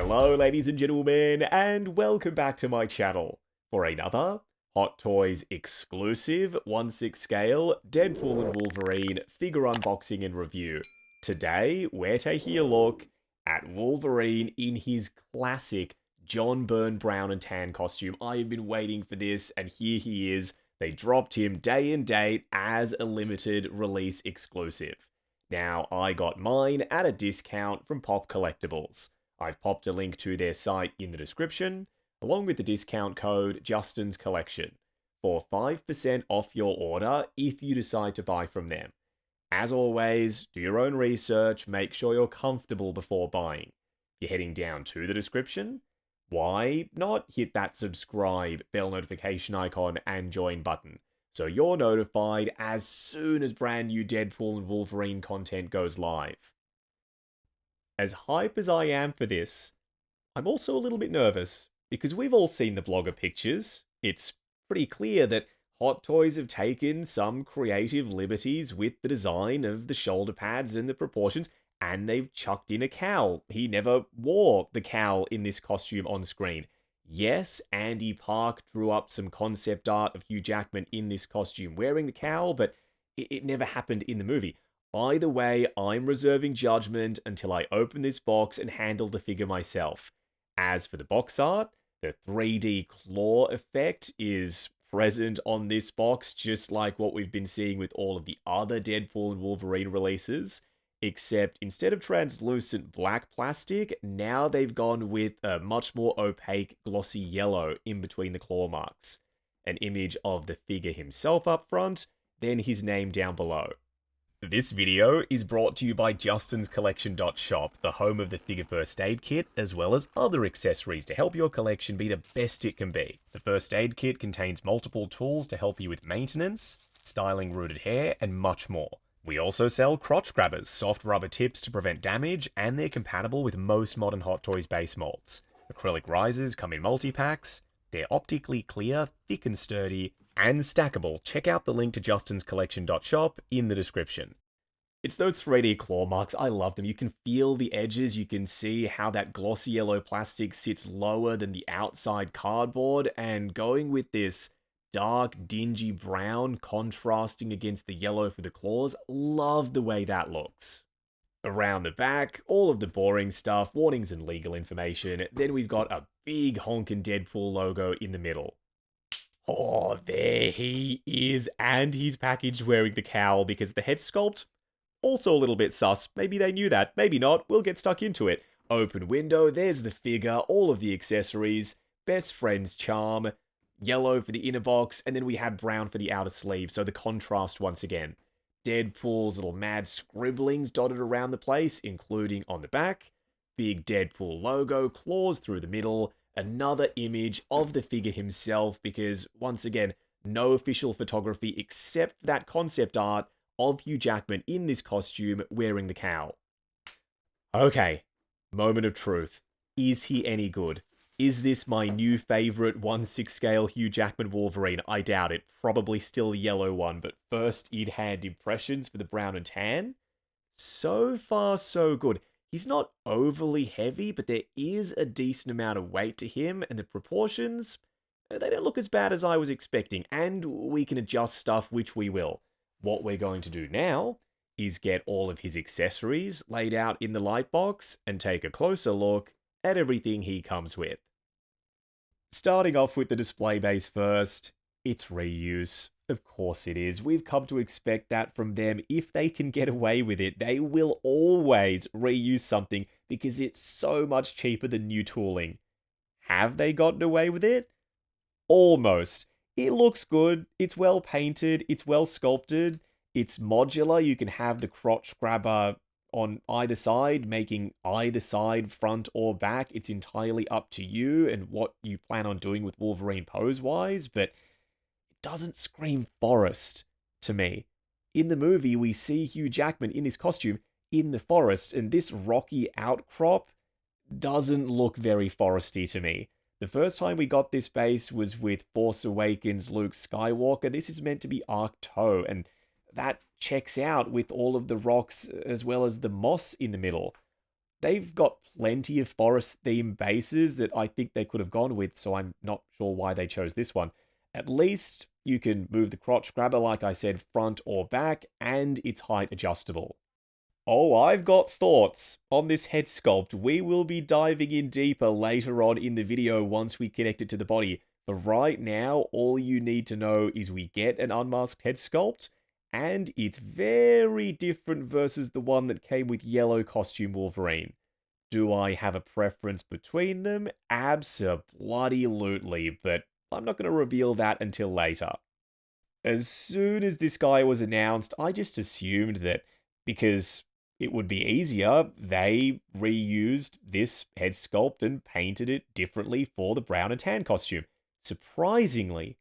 Hello ladies and gentlemen, and welcome back to my channel for another Hot Toys exclusive 1/6 scale Deadpool and Wolverine figure unboxing and review. Today, we're taking a look at Wolverine in his classic John Byrne brown and tan costume. I have been waiting for this, and here he is. They dropped him day and date as a limited release exclusive. Now, I got mine at a discount from Pop Collectibles. I've popped a link to their site in the description, along with the discount code Justin's Collection, for 5% off your order if you decide to buy from them. As always, do your own research, make sure you're comfortable before buying. If you're heading down to the description, why not hit that subscribe, bell notification icon, and join button, so you're notified as soon as brand new Deadpool and Wolverine content goes live. As hype as I am for this, I'm also a little bit nervous, because we've all seen the blogger pictures. It's pretty clear that Hot Toys have taken some creative liberties with the design of the shoulder pads and the proportions, and they've chucked in a cowl. He never wore the cowl in this costume on screen. Yes, Andy Park drew up some concept art of Hugh Jackman in this costume wearing the cowl, but it never happened in the movie. Either way, I'm reserving judgment until I open this box and handle the figure myself. As for the box art, the 3D claw effect is present on this box, just like what we've been seeing with all of the other Deadpool and Wolverine releases, except instead of translucent black plastic, now they've gone with a much more opaque glossy yellow in between the claw marks. An image of the figure himself up front, then his name down below. This video is brought to you by justinscollection.shop, the home of the figure first aid kit, as well as other accessories to help your collection be the best it can be. The first aid kit contains multiple tools to help you with maintenance, styling rooted hair, and much more. We also sell crotch grabbers, soft rubber tips to prevent damage, and they're compatible with most modern Hot Toys base molds. Acrylic risers come in multi-packs. They're optically clear, thick and sturdy, and stackable. Check out the link to justinscollection.shop in the description. It's those 3D claw marks, I love them. You can feel the edges, you can see how that glossy yellow plastic sits lower than the outside cardboard, and going with this dark, dingy brown contrasting against the yellow for the claws, love the way that looks. Around the back, all of the boring stuff, warnings and legal information, then we've got a big honkin' Deadpool logo in the middle. Oh, there he is, and he's packaged wearing the cowl because the head sculpt, also a little bit sus. Maybe they knew that, maybe not, we'll get stuck into it. Open window, there's the figure, all of the accessories, best friend's charm, yellow for the inner box, and then we had brown for the outer sleeve, so the contrast once again. Deadpool's little mad scribblings dotted around the place, including on the back, big Deadpool logo, claws through the middle, another image of the figure himself, because, once again, no official photography except that concept art of Hugh Jackman in this costume wearing the cowl. Okay, moment of truth. Is he any good? Is this my new favorite 1/6 scale Hugh Jackman Wolverine? I doubt it. Probably still the yellow one, but first in-hand impressions for the brown and tan? So far, so good. He's not overly heavy, but there is a decent amount of weight to him, and the proportions, they don't look as bad as I was expecting, and we can adjust stuff, which we will. What we're going to do now is get all of his accessories laid out in the light box and take a closer look at everything he comes with. Starting off with the display base first, it's reuse. Of course it is. We've come to expect that from them. If they can get away with it, they will always reuse something because it's so much cheaper than new tooling. Have they gotten away with it? Almost. It looks good, it's well painted, it's well sculpted, it's modular. You can have the crotch grabber on either side, making either side front or back. It's entirely up to you and what you plan on doing with Wolverine pose-wise, but it doesn't scream forest to me. In the movie, we see Hugh Jackman in this costume in the forest, and this rocky outcrop doesn't look very foresty to me. The first time we got this base was with Force Awakens Luke Skywalker. This is meant to be Arcto, and that checks out with all of the rocks as well as the moss in the middle. they've got plenty of forest theme bases that I think they could have gone with, so I'm not sure why they chose this one. At least you can move the crotch grabber, like I said, front or back, and it's height adjustable. Oh, I've got thoughts on this head sculpt. We will be diving in deeper later on in the video once we connect it to the body. But right now, all you need to know is we get an unmasked head sculpt, and it's very different versus the one that came with yellow costume Wolverine. Do I have a preference between them? Abso-bloody-lutely, but I'm not going to reveal that until later. As soon as this guy was announced, I just assumed that because it would be easier, they reused this head sculpt and painted it differently for the brown and tan costume. Surprisingly,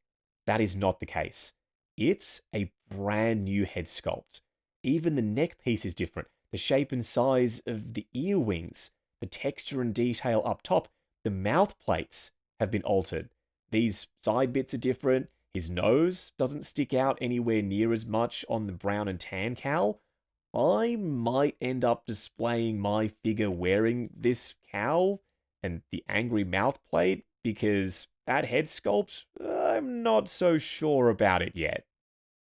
that is not the case. It's a brand new head sculpt. Even the neck piece is different. The shape and size of the ear wings, the texture and detail up top, the mouth plates have been altered. These side bits are different. His nose doesn't stick out anywhere near as much on the brown and tan cowl. I might end up displaying my figure wearing this cowl and the angry mouth plate because that head sculpt, I'm not so sure about it yet.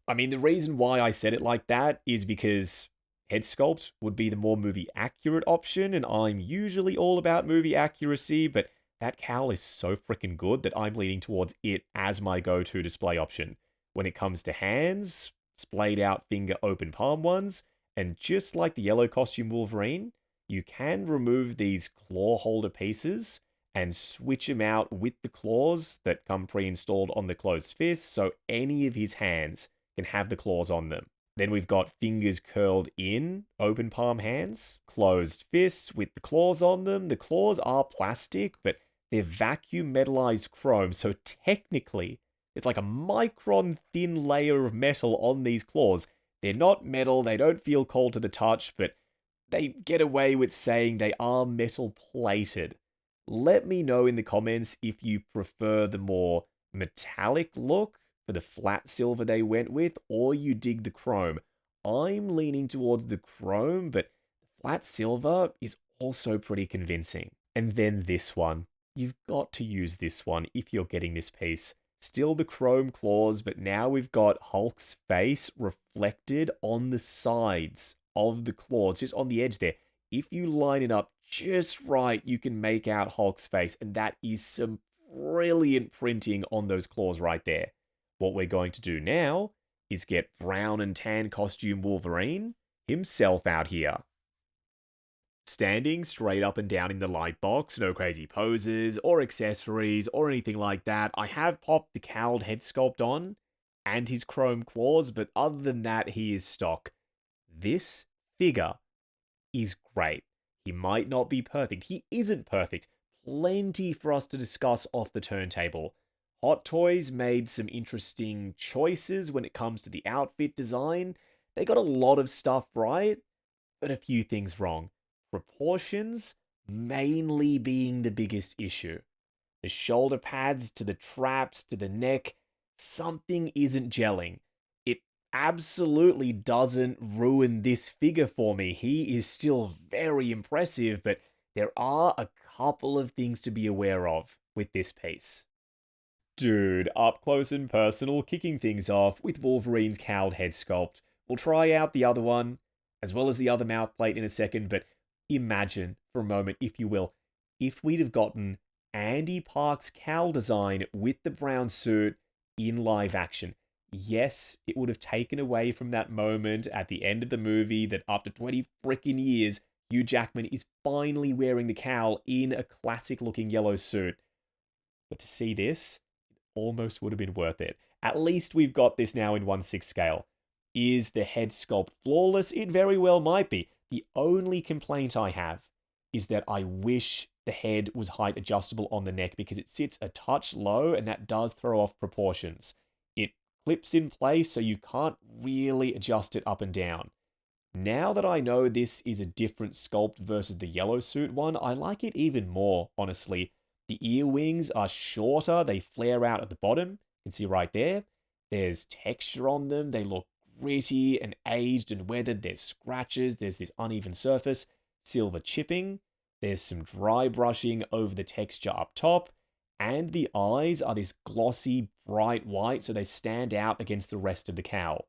I mean, the reason why I said it like that is because head sculpt would be the more movie accurate option, and I'm usually all about movie accuracy, but that cowl is so freaking good that I'm leaning towards it as my go-to display option. When it comes to hands, splayed out finger open palm ones, and just like the yellow costume Wolverine, you can remove these claw holder pieces and switch them out with the claws that come pre-installed on the closed fist, so any of his hands can have the claws on them. Then we've got fingers curled in, open palm hands, closed fists with the claws on them. The claws are plastic, but they're vacuum metallized chrome, so technically it's like a micron thin layer of metal on these claws. They're not metal, they don't feel cold to the touch, but they get away with saying they are metal plated. Let me know in the comments if you prefer the more metallic look for the flat silver they went with, or you dig the chrome. I'm leaning towards the chrome, but flat silver is also pretty convincing. And then this one. You've got to use this one if you're getting this piece. Still the chrome claws, but now we've got Hulk's face reflected on the sides of the claws, just on the edge there. If you line it up just right, you can make out Hulk's face, and that is some brilliant printing on those claws right there. What we're going to do now is get brown and tan costume Wolverine himself out here. Standing straight up and down in the light box, no crazy poses or accessories or anything like that. I have popped the cowled head sculpt on and his chrome claws, but other than that, he is stock. This figure is great. He might not be perfect. He isn't perfect. Plenty for us to discuss off the turntable. Hot Toys made some interesting choices when it comes to the outfit design. They got a lot of stuff right, but a few things wrong. Proportions mainly being the biggest issue. The shoulder pads to the traps to the neck, something isn't gelling. It absolutely doesn't ruin this figure for me. He is still very impressive, but there are a couple of things to be aware of with this piece. Dude, up close and personal, kicking things off with Wolverine's cowled head sculpt. We'll try out the other one, as well as the other mouth plate in a second, but imagine, for a moment, if you will, if we'd have gotten Andy Park's cowl design with the brown suit in live action. Yes, it would have taken away from that moment at the end of the movie that after 20 freaking years, Hugh Jackman is finally wearing the cowl in a classic-looking yellow suit. But to see this, it almost would have been worth it. At least we've got this now in 1/6 scale. Is the head sculpt flawless? It very well might be. The only complaint I have is that I wish the head was height adjustable on the neck because it sits a touch low and that does throw off proportions. It clips in place so you can't really adjust it up and down. Now that I know this is a different sculpt versus the yellow suit one, I like it even more, honestly. The ear wings are shorter, they flare out at the bottom. You can see right there. There's texture on them, they look gritty and aged and weathered. There's scratches, there's this uneven surface, silver chipping. There's some dry brushing over the texture up top, and the eyes are this glossy, bright white, so they stand out against the rest of the cowl.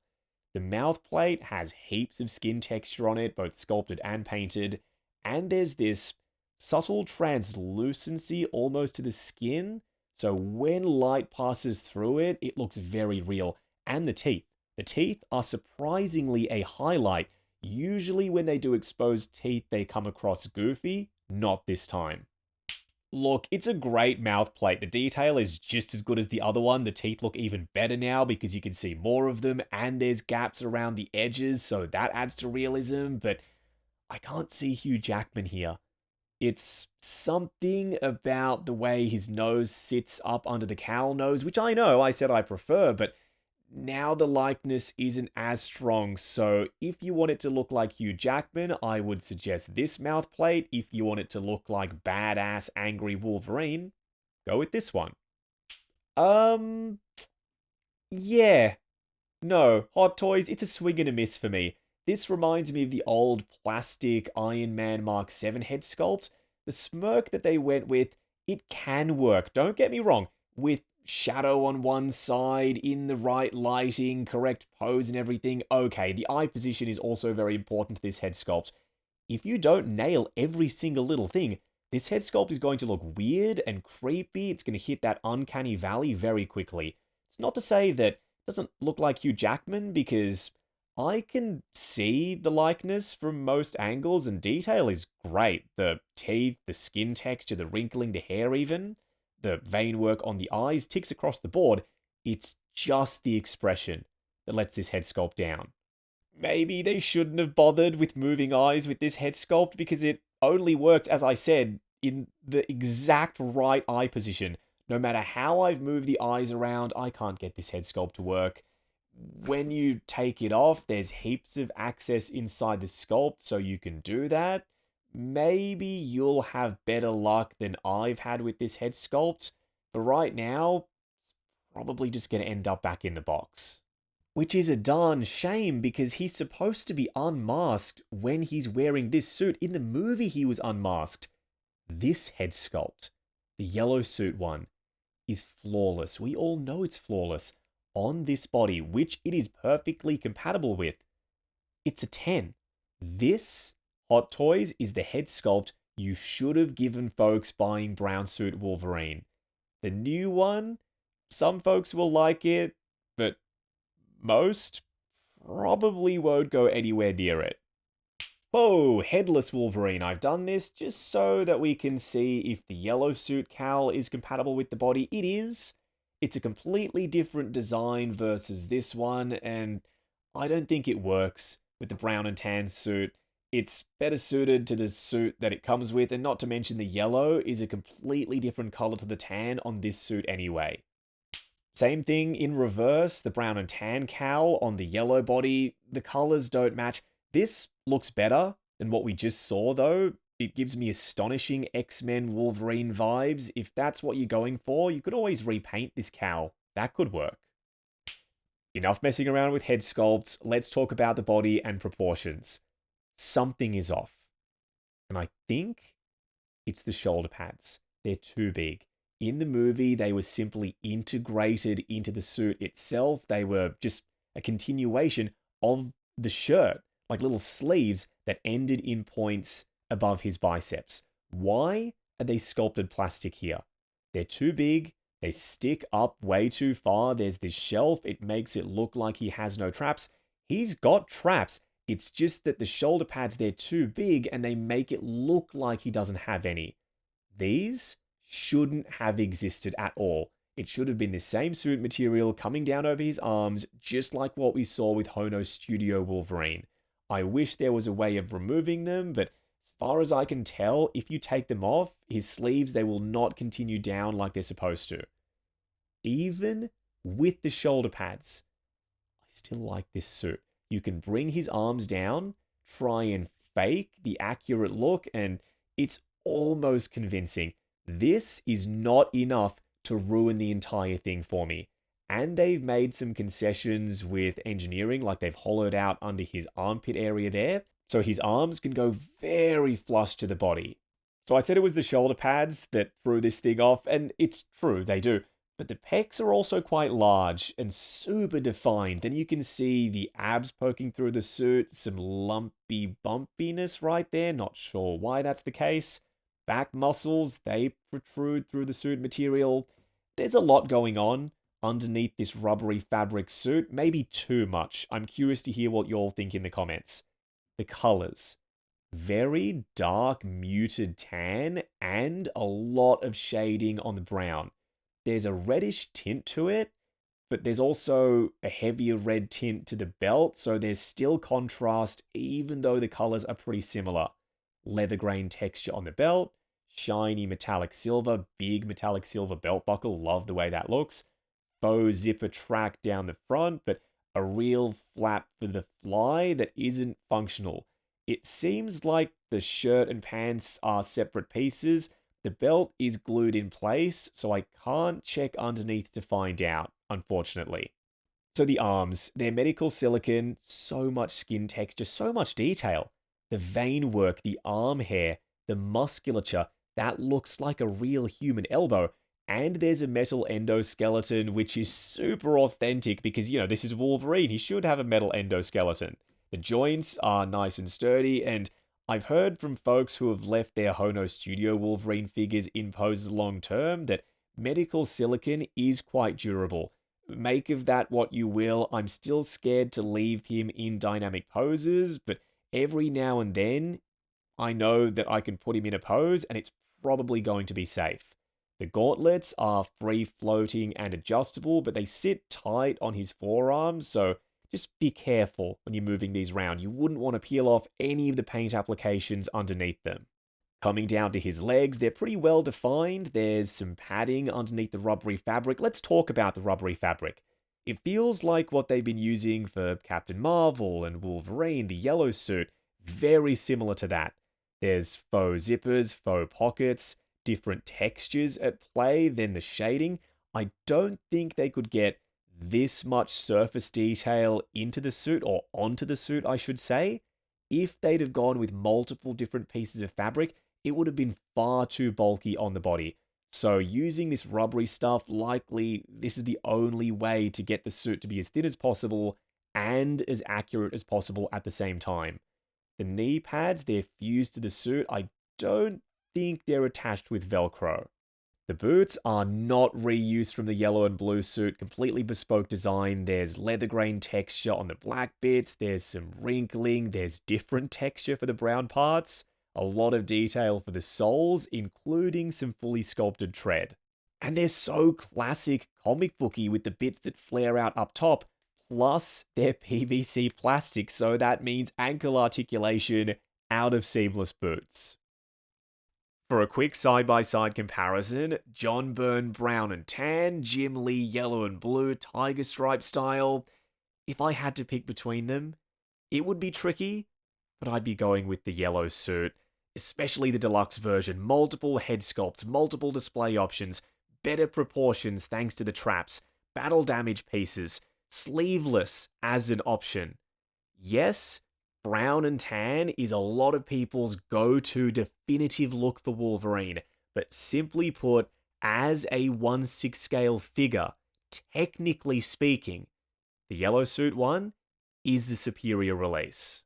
The mouth plate has heaps of skin texture on it, both sculpted and painted, and there's this subtle translucency almost to the skin, so when light passes through it, it looks very real. And the teeth. The teeth are surprisingly a highlight. Usually when they do exposed teeth, they come across goofy. Not this time. Look, it's a great mouth plate. The detail is just as good as the other one. The teeth look even better now because you can see more of them, and there's gaps around the edges, so that adds to realism, but I can't see Hugh Jackman here. It's something about the way his nose sits up under the cowl nose, which I know I said I prefer, but now the likeness isn't as strong, so if you want it to look like Hugh Jackman, I would suggest this mouth plate. If you want it to look like badass angry Wolverine, go with this one. Yeah. No, Hot Toys, it's a swing and a miss for me. This reminds me of the old plastic Iron Man Mark 7 head sculpt. The smirk that they went with, it can work, don't get me wrong, with shadow on one side, in the right lighting, correct pose and everything. Okay, the eye position is also very important to this head sculpt. If you don't nail every single little thing, this head sculpt is going to look weird and creepy. It's going to hit that uncanny valley very quickly. It's not to say that it doesn't look like Hugh Jackman, because I can see the likeness from most angles, and detail is great. The teeth, the skin texture, the wrinkling, the hair even. The vein work on the eyes ticks across the board. It's just the expression that lets this head sculpt down. Maybe they shouldn't have bothered with moving eyes with this head sculpt, because it only works, as I said, in the exact right eye position. No matter how I've moved the eyes around, I can't get this head sculpt to work. When you take it off, there's heaps of access inside the sculpt, so you can do that. Maybe you'll have better luck than I've had with this head sculpt, but right now, it's probably just going to end up back in the box. Which is a darn shame, because he's supposed to be unmasked when he's wearing this suit. In the movie, he was unmasked. This head sculpt, the yellow suit one, is flawless. We all know it's flawless. On this body, which it is perfectly compatible with, it's a 10. This, Hot Toys, is the head sculpt you should have given folks buying Brown Suit Wolverine. The new one, some folks will like it, but most probably won't go anywhere near it. Oh, Headless Wolverine. I've done this just so that we can see if the yellow suit cowl is compatible with the body. It is. It's a completely different design versus this one, and I don't think it works with the brown and tan suit. It's better suited to the suit that it comes with, and not to mention the yellow is a completely different color to the tan on this suit anyway. Same thing in reverse, the brown and tan cowl on the yellow body, the colors don't match. This looks better than what we just saw though. It gives me astonishing X-Men Wolverine vibes. If that's what you're going for, you could always repaint this cowl. That could work. Enough messing around with head sculpts, let's talk about the body and proportions. Something is off. And I think it's the shoulder pads. They're too big. In the movie, they were simply integrated into the suit itself. They were just a continuation of the shirt, like little sleeves that ended in points above his biceps. Why are they sculpted plastic here? They're too big. They stick up way too far. There's this shelf. It makes it look like he has no traps. He's got traps. It's just that the shoulder pads, they're too big and they make it look like he doesn't have any. These shouldn't have existed at all. It should have been the same suit material coming down over his arms, just like what we saw with Hono's Studio Wolverine. I wish there was a way of removing them, but as far as I can tell, if you take them off, his sleeves, they will not continue down like they're supposed to. Even with the shoulder pads, I still like this suit. You can bring his arms down, try and fake the accurate look, and it's almost convincing. This is not enough to ruin the entire thing for me. And they've made some concessions with engineering, like they've hollowed out under his armpit area there, so his arms can go very flush to the body. So I said it was the shoulder pads that threw this thing off, and it's true, they do. But the pecs are also quite large and super defined. Then you can see the abs poking through the suit, some lumpy bumpiness right there. Not sure why that's the case. Back muscles, they protrude through the suit material. There's a lot going on underneath this rubbery fabric suit. Maybe too much. I'm curious to hear what you all think in the comments. The colors. Very dark, muted tan, and a lot of shading on the brown. There's a reddish tint to it, but there's also a heavier red tint to the belt, so there's still contrast even though the colors are pretty similar. Leather grain texture on the belt, shiny metallic silver, big metallic silver belt buckle, love the way that looks. Faux zipper track down the front, but a real flap for the fly that isn't functional. It seems like the shirt and pants are separate pieces. The belt is glued in place, so I can't check underneath to find out, unfortunately. So the arms, they're medical silicone, so much skin texture, so much detail. The vein work, the arm hair, the musculature, that looks like a real human elbow. And there's a metal endoskeleton, which is super authentic because, this is Wolverine. He should have a metal endoskeleton. The joints are nice and sturdy, and I've heard from folks who have left their Hono Studio Wolverine figures in poses long term that medical silicone is quite durable. Make of that what you will. I'm still scared to leave him in dynamic poses, but every now and then I know that I can put him in a pose and it's probably going to be safe. The gauntlets are free floating and adjustable, but they sit tight on his forearms, so just be careful when you're moving these around. You wouldn't want to peel off any of the paint applications underneath them. Coming down to his legs, they're pretty well defined. There's some padding underneath the rubbery fabric. Let's talk about the rubbery fabric. It feels like what they've been using for Captain Marvel and Wolverine, the yellow suit. Very similar to that. There's faux zippers, faux pockets, different textures at play than the shading. I don't think they could get this much surface detail into the suit, or onto the suit, I should say. If they'd have gone with multiple different pieces of fabric, it would have been far too bulky on the body. So using this rubbery stuff, likely this is the only way to get the suit to be as thin as possible and as accurate as possible at the same time. The knee pads, they're fused to the suit. I don't think they're attached with Velcro. The boots are not reused from the yellow and blue suit, completely bespoke design. There's leather grain texture on the black bits, there's some wrinkling, there's different texture for the brown parts, a lot of detail for the soles, including some fully sculpted tread. And they're so classic comic booky with the bits that flare out up top, plus they're PVC plastic, so that means ankle articulation out of seamless boots. For a quick side-by-side comparison, John Byrne brown and tan, Jim Lee yellow and blue, tiger stripe style. If I had to pick between them, it would be tricky, but I'd be going with the yellow suit, especially the deluxe version. Multiple head sculpts, multiple display options, better proportions thanks to the traps, battle damage pieces, sleeveless as an option. Yes, brown and tan is a lot of people's go-to definitive look for Wolverine, but simply put, as a 1/6 scale figure, technically speaking, the yellow suit one is the superior release.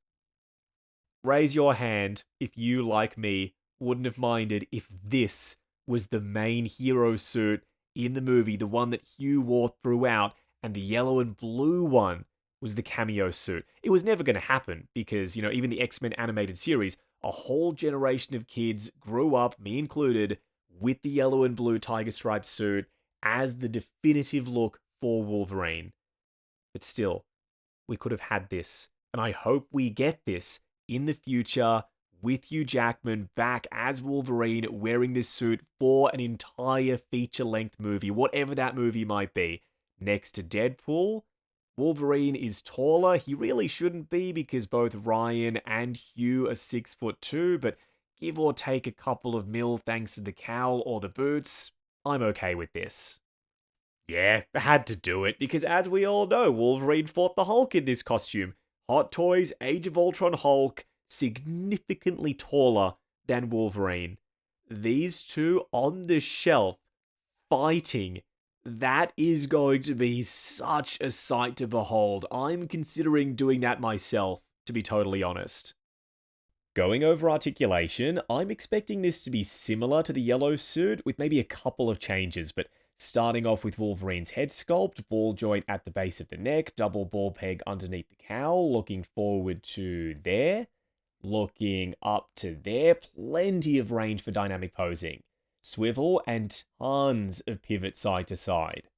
Raise your hand if you, like me, wouldn't have minded if this was the main hero suit in the movie, the one that Hugh wore throughout, and the yellow and blue one was the cameo suit. It was never going to happen because, even the X-Men animated series, a whole generation of kids grew up, me included, with the yellow and blue tiger stripe suit as the definitive look for Wolverine. But still, we could have had this, and I hope we get this in the future with Hugh Jackman back as Wolverine wearing this suit for an entire feature-length movie, whatever that movie might be. Next to Deadpool, Wolverine is taller. He really shouldn't be because both Ryan and Hugh are 6'2", but give or take a couple of mil thanks to the cowl or the boots, I'm okay with this. Yeah, I had to do it because as we all know, Wolverine fought the Hulk in this costume. Hot Toys Age of Ultron Hulk, significantly taller than Wolverine. these two on the shelf fighting, that is going to be such a sight to behold. I'm considering doing that myself, to be totally honest. Going over articulation, I'm expecting this to be similar to the yellow suit, with maybe a couple of changes, but starting off with Wolverine's head sculpt, ball joint at the base of the neck, double ball peg underneath the cowl, looking forward to there, looking up to there, plenty of range for dynamic posing, swivel, and tons of pivot side to side.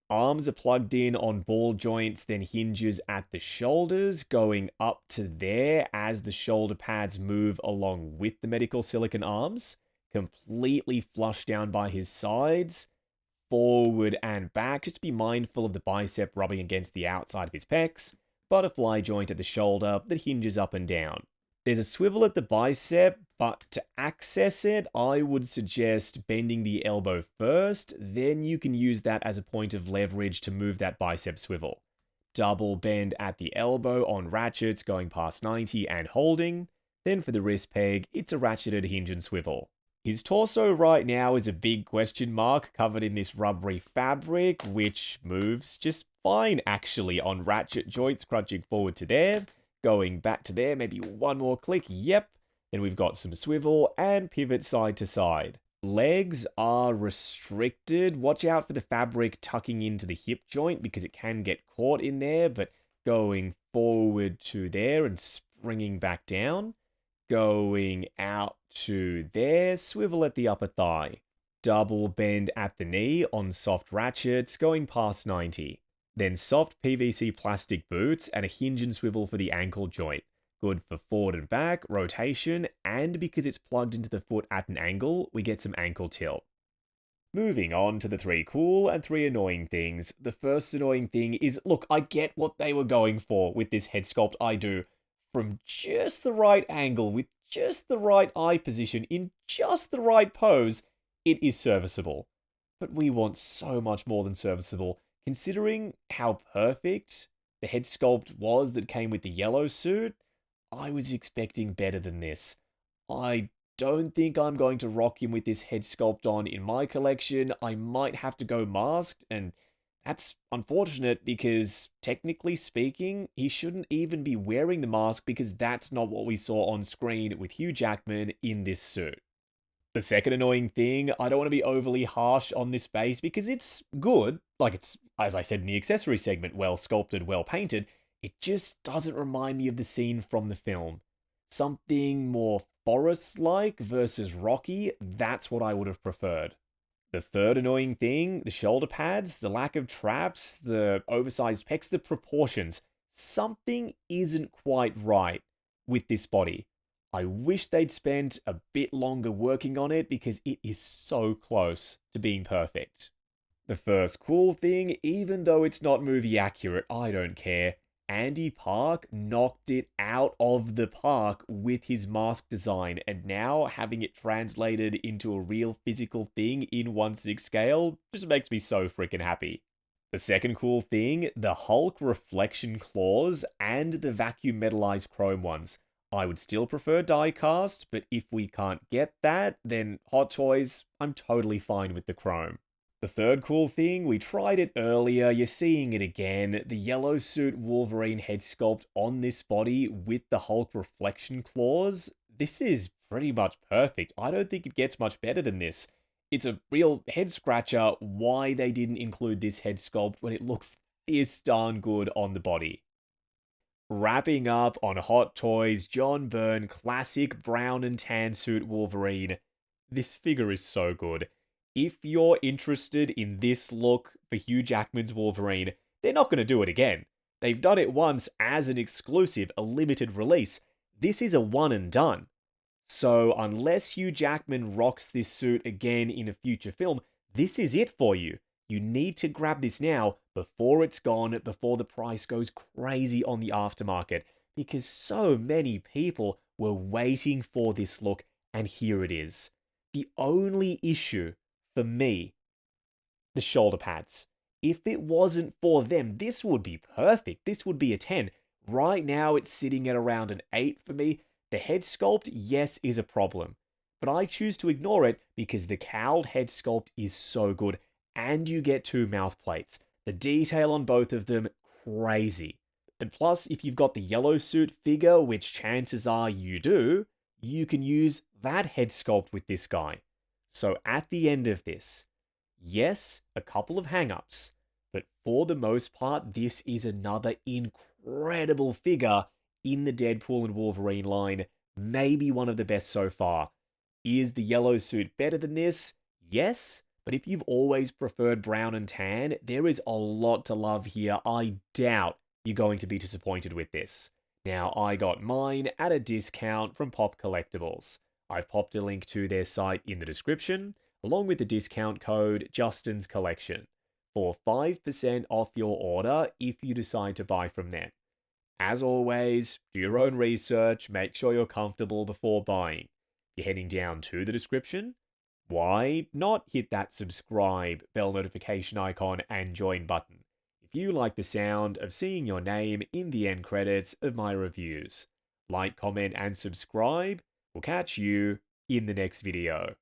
Arms are plugged in on ball joints, then hinges at the shoulders, going up to there as the shoulder pads move along with the medical silicone arms, completely flush down by his sides, forward and back. Just be mindful of the bicep rubbing against the outside of his pecs, butterfly joint at the shoulder that hinges up and down. There's a swivel at the bicep, but to access it, I would suggest bending the elbow first, then you can use that as a point of leverage to move that bicep swivel. Double bend at the elbow on ratchets going past 90 and holding, then for the wrist peg, it's a ratcheted hinge and swivel. His torso right now is a big question mark covered in this rubbery fabric, which moves just fine actually on ratchet joints crunching forward to there. Going back to there, maybe one more click, yep. Then we've got some swivel and pivot side to side. Legs are restricted. Watch out for the fabric tucking into the hip joint because it can get caught in there, but going forward to there and springing back down. Going out to there, swivel at the upper thigh. Double bend at the knee on soft ratchets going past 90. Then soft PVC plastic boots and a hinge and swivel for the ankle joint. Good for forward and back, rotation, and because it's plugged into the foot at an angle, we get some ankle tilt. Moving on to the 3 cool and 3 annoying things. The first annoying thing is, look, I get what they were going for with this head sculpt, I do. From just the right angle, with just the right eye position, in just the right pose, it is serviceable. But we want so much more than serviceable. Considering how perfect the head sculpt was that came with the yellow suit, I was expecting better than this. I don't think I'm going to rock him with this head sculpt on in my collection. I might have to go masked, and that's unfortunate because, technically speaking, he shouldn't even be wearing the mask because that's not what we saw on screen with Hugh Jackman in this suit. The second annoying thing, I don't want to be overly harsh on this base because it's good. Like, it's, as I said in the accessory segment, well sculpted, well painted. It just doesn't remind me of the scene from the film. Something more forest-like versus rocky, that's what I would have preferred. The third annoying thing, the shoulder pads, the lack of traps, the oversized pecs, the proportions. Something isn't quite right with this body. I wish they'd spent a bit longer working on it because it is so close to being perfect. The first cool thing, even though it's not movie accurate, I don't care. Andy Park knocked it out of the park with his mask design, and now having it translated into a real physical thing in 1/6 scale just makes me so freaking happy. The second cool thing, the Hulk reflection claws and the vacuum metallized chrome ones. I would still prefer die cast, but if we can't get that, then Hot Toys, I'm totally fine with the chrome. The third cool thing, we tried it earlier, you're seeing it again, the yellow suit Wolverine head sculpt on this body with the Hulk reflection claws. This is pretty much perfect. I don't think it gets much better than this. It's a real head scratcher why they didn't include this head sculpt when it looks this darn good on the body. Wrapping up on Hot Toys, John Byrne classic brown and tan suit Wolverine. This figure is so good. If you're interested in this look for Hugh Jackman's Wolverine, they're not going to do it again. They've done it once as an exclusive, a limited release. This is a one and done. So unless Hugh Jackman rocks this suit again in a future film, this is it for you. You need to grab this now before it's gone, before the price goes crazy on the aftermarket, because so many people were waiting for this look, and here it is. The only issue for me, the shoulder pads. If it wasn't for them, this would be perfect. This would be a 10. Right now, it's sitting at around an 8 for me. The head sculpt, yes, is a problem. but I choose to ignore it because the cowled head sculpt is so good, and you get two mouth plates. The detail on both of them, crazy. And plus, if you've got the yellow suit figure, which chances are you do, you can use that head sculpt with this guy. So at the end of this, yes, a couple of hang-ups, but for the most part, this is another incredible figure in the Deadpool and Wolverine line, maybe one of the best so far. Is the yellow suit better than this? Yes, but if you've always preferred brown and tan, there is a lot to love here. I doubt you're going to be disappointed with this. Now, I got mine at a discount from Pop Collectibles. I've popped a link to their site in the description, along with the discount code Justin's Collection, for 5% off your order if you decide to buy from them. As always, do your own research, make sure you're comfortable before buying. If you're heading down to the description, why not hit that subscribe, bell notification icon, and join button if you like the sound of seeing your name in the end credits of my reviews. Like, comment, and subscribe. We'll catch you in the next video.